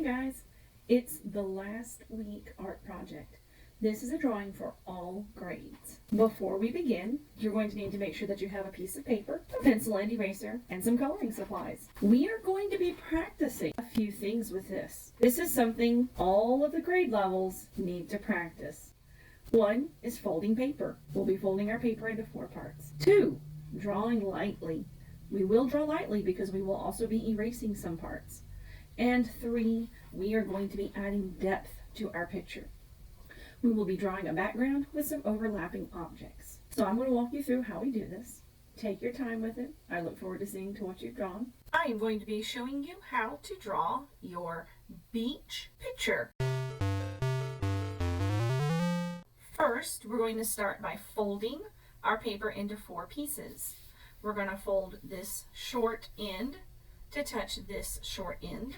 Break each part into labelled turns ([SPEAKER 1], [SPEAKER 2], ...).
[SPEAKER 1] guys, it's the last week art project. This is a drawing for all grades. Before we begin, you're going to need to make sure that you have a piece of paper, a pencil and eraser, and some coloring supplies. We are going to be practicing a few things with this. This is something all of the grade levels need to practice. 1 is folding paper. We'll be folding our paper into 4 parts. 2, drawing lightly. We will draw lightly because we will also be erasing some parts. And 3, we are going to be adding depth to our picture. We will be drawing a background with some overlapping objects. So I'm going to walk you through how we do this. Take your time with it. I look forward to seeing to what you've drawn. I am going to be showing you how to draw your beach picture. First, we're going to start by folding our paper into 4 pieces. We're going to fold this short end to touch this short end.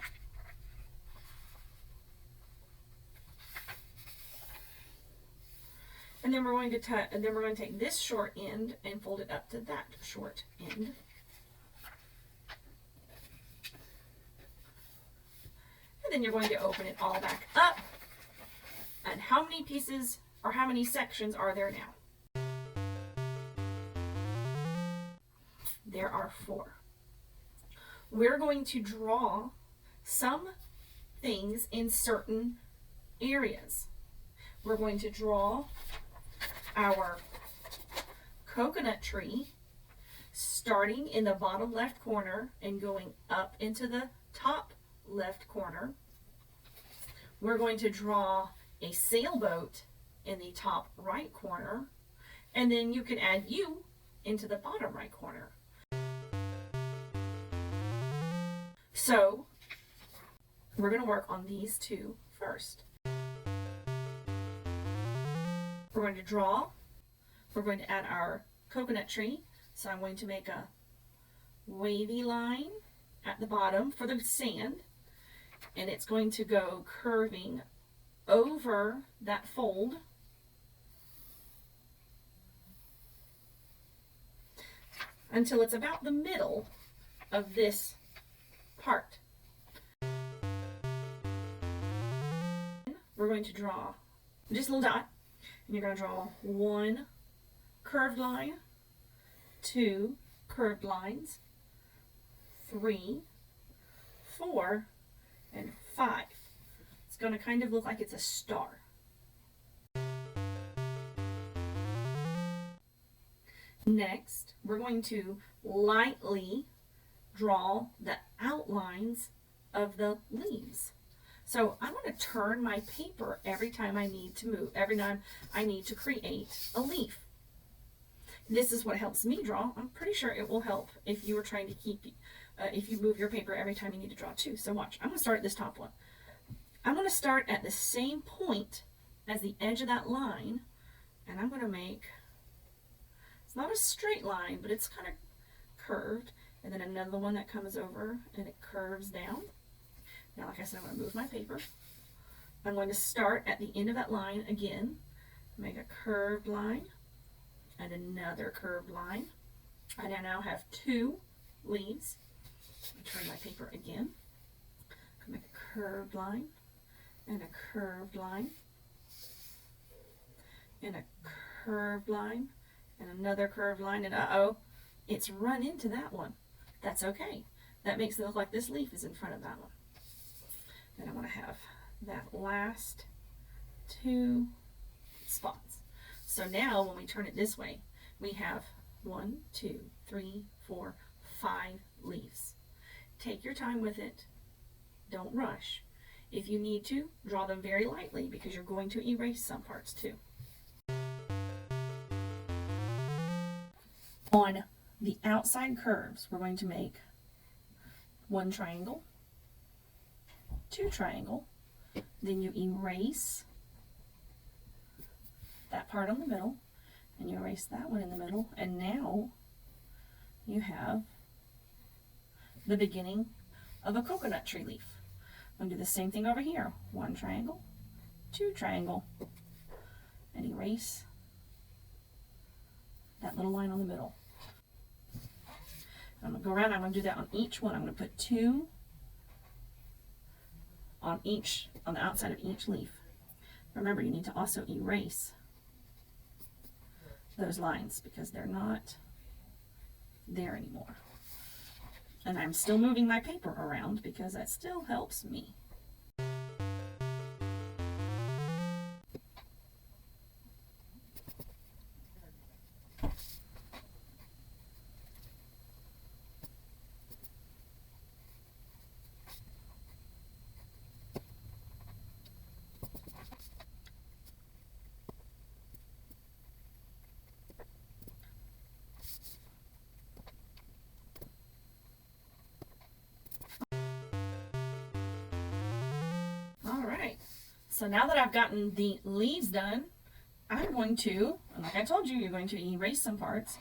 [SPEAKER 1] And then we're going to take this short end and fold it up to that short end. And then you're going to open it all back up. And how many pieces or how many sections are there now? There are 4. We're going to draw some things in certain areas. We're going to draw our coconut tree starting in the bottom left corner and going up into the top left corner. We're going to draw a sailboat in the top right corner, and then you can add you into the bottom right corner. So we're going to work on these 2 first. We're going to draw, we're going to add our coconut tree. So I'm going to make a wavy line at the bottom for the sand, and it's going to go curving over that fold until it's about the middle of this part. We're going to draw just a little dot, and you're going to draw 1 curved line, 2 curved lines, 3, 4, and 5. It's going to kind of look like it's a star. Next, we're going to lightly draw the outlines of the leaves. So I'm going to turn my paper every time I need to move, every time I need to create a leaf. This is what helps me draw. I'm pretty sure it will help if you were trying to if you move your paper every time you need to draw too. So watch, I'm going to start at this top one. I'm going to start at the same point as the edge of that line, and I'm going to make, it's not a straight line, but it's kind of curved. And then another one that comes over and it curves down. Now, like I said, I'm going to move my paper. I'm going to start at the end of that line again, make a curved line and another curved line. I now have 2 leaves. Turn my paper again. Make a curved line and a curved line and a curved line and another curved line, and uh-oh, it's run into that one. That's okay. That makes it look like this leaf is in front of that one. Then I want to have that last 2 spots. So now when we turn it this way, we have 1, 2, 3, 4, 5 leaves. Take your time with it. Don't rush. If you need to, draw them very lightly because you're going to erase some parts too. On the outside curves, we're going to make 1 triangle, 2 triangle, then you erase that part on the middle, and you erase that one in the middle, and now you have the beginning of a coconut tree leaf. I'm going to do the same thing over here. 1 triangle, 2 triangle, and erase that little line on the middle. I'm going to go around, I'm going to do that on each one. I'm going to put 2 on the outside of each leaf. Remember, you need to also erase those lines because they're not there anymore. And I'm still moving my paper around because that still helps me. So now that I've gotten the leaves done, I'm going to, and like I told you, you're going to erase some parts.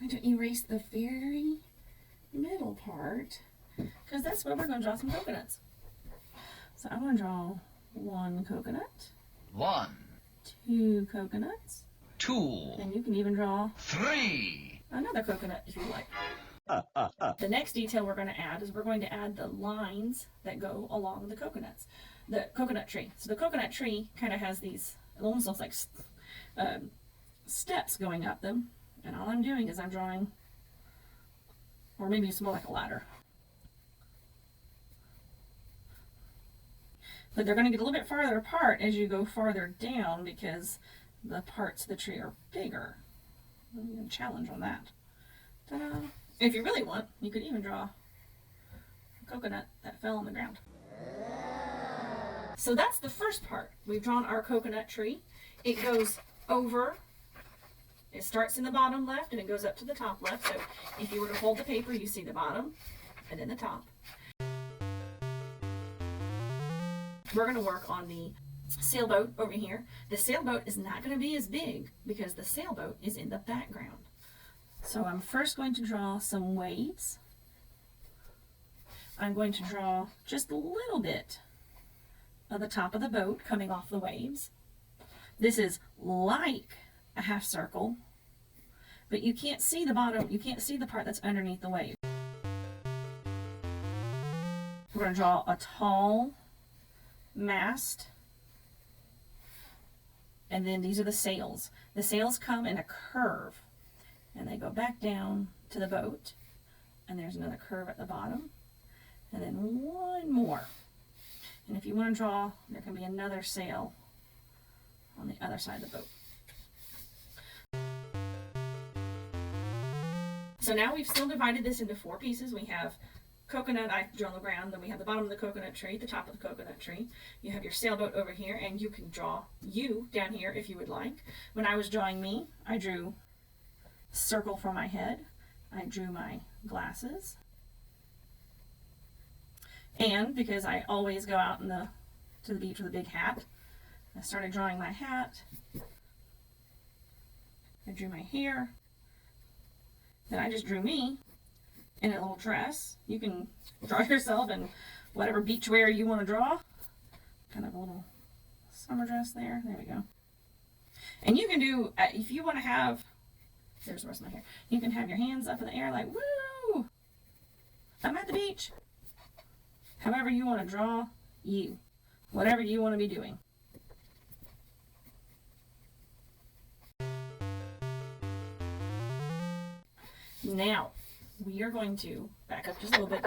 [SPEAKER 1] I'm going to erase the very middle part because that's where we're going to draw some coconuts. So I'm going to draw 1 coconut. 1. 2 coconuts. 2. And you can even draw 3. Another coconut if you like. The next detail we're going to add is we're going to add the lines that go along the coconuts. The coconut tree. So the coconut tree kind of has these, it almost looks like steps going up them. And all I'm doing is I'm drawing, or maybe it's more like a ladder. But they're going to get a little bit farther apart as you go farther down because the parts of the tree are bigger. I'm going to challenge on that. Ta-da! If you really want, you could even draw a coconut that fell on the ground. So that's the first part. We've drawn our coconut tree. It goes over, it starts in the bottom left and it goes up to the top left. So if you were to hold the paper, you see the bottom and then the top. We're going to work on the sailboat over here. The sailboat is not going to be as big because the sailboat is in the background. So I'm first going to draw some waves. I'm going to draw just a little bit of the top of the boat coming off the waves. This is like a half circle, but you can't see the bottom, you can't see the part that's underneath the wave. We're going to draw a tall mast, and then these are the sails. The sails come in a curve, and they go back down to the boat, and there's another curve at the bottom, and then one more. And if you want to draw, there can be another sail on the other side of the boat. So now we've still divided this into 4 pieces. We have coconut I drew on the ground, then we have the bottom of the coconut tree, the top of the coconut tree. You have your sailboat over here, and you can draw you down here if you would like. When I was drawing me, I drew a circle for my head. I drew my glasses. And because I always go out to the beach with a big hat, I started drawing my hat. I drew my hair. Then I just drew me in a little dress. You can draw yourself in whatever beach wear you want to draw. Kind of a little summer dress there. There we go. And you can do, if you want to have, there's the rest of my hair. You can have your hands up in the air like, woo! I'm at the beach. However you want to draw you. Whatever you want to be doing. Now, we are going to back up just a little bit.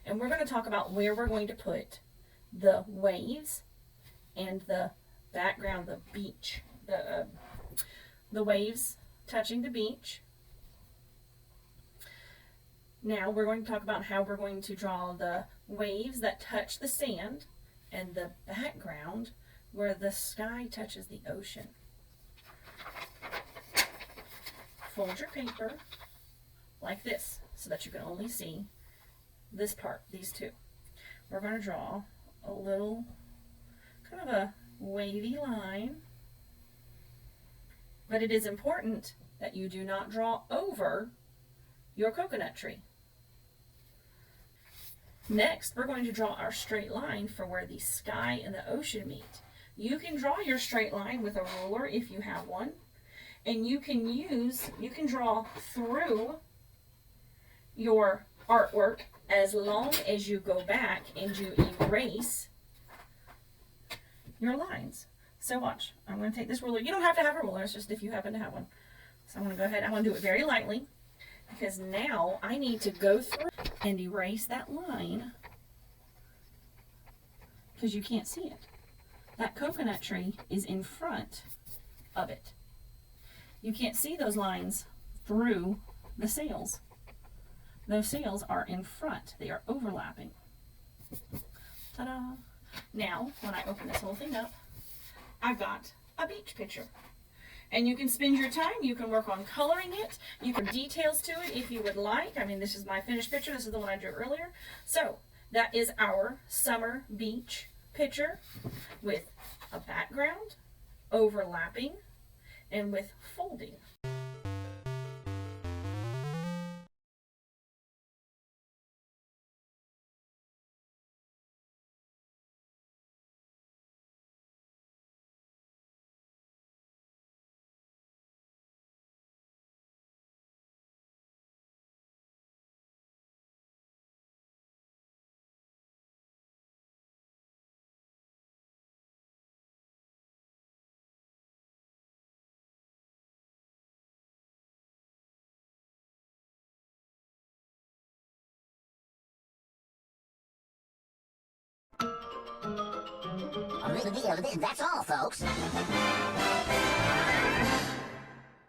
[SPEAKER 1] And we're going to talk about where we're going to put the waves and the background, the beach. The waves touching the beach. Now we're going to talk about how we're going to draw the waves that touch the sand and the background where the sky touches the ocean. Fold your paper like this so that you can only see this part, these two. We're going to draw a little kind of a wavy line, but it is important that you do not draw over your coconut tree. Next, we're going to draw our straight line for where the sky and the ocean meet. You can draw your straight line with a ruler if you have one, and you can draw through your artwork as long as you go back and you erase your lines. So watch. I'm going to take this ruler. You don't have to have a ruler. It's just if you happen to have one. So I'm going to go ahead. I'm going to do it very lightly because now I need to go through and erase that line because you can't see it. That coconut tree is in front of it. You can't see those lines through the sails. Those sails are in front. They are overlapping. Ta-da! Now, when I open this whole thing up, I've got a beach picture. And you can spend your time. You can work on coloring it. You can details to it if you would like. I mean, this is my finished picture. This is the one I drew earlier. So, that is our summer beach picture with a background, overlapping, and with folding.
[SPEAKER 2] That's all, folks.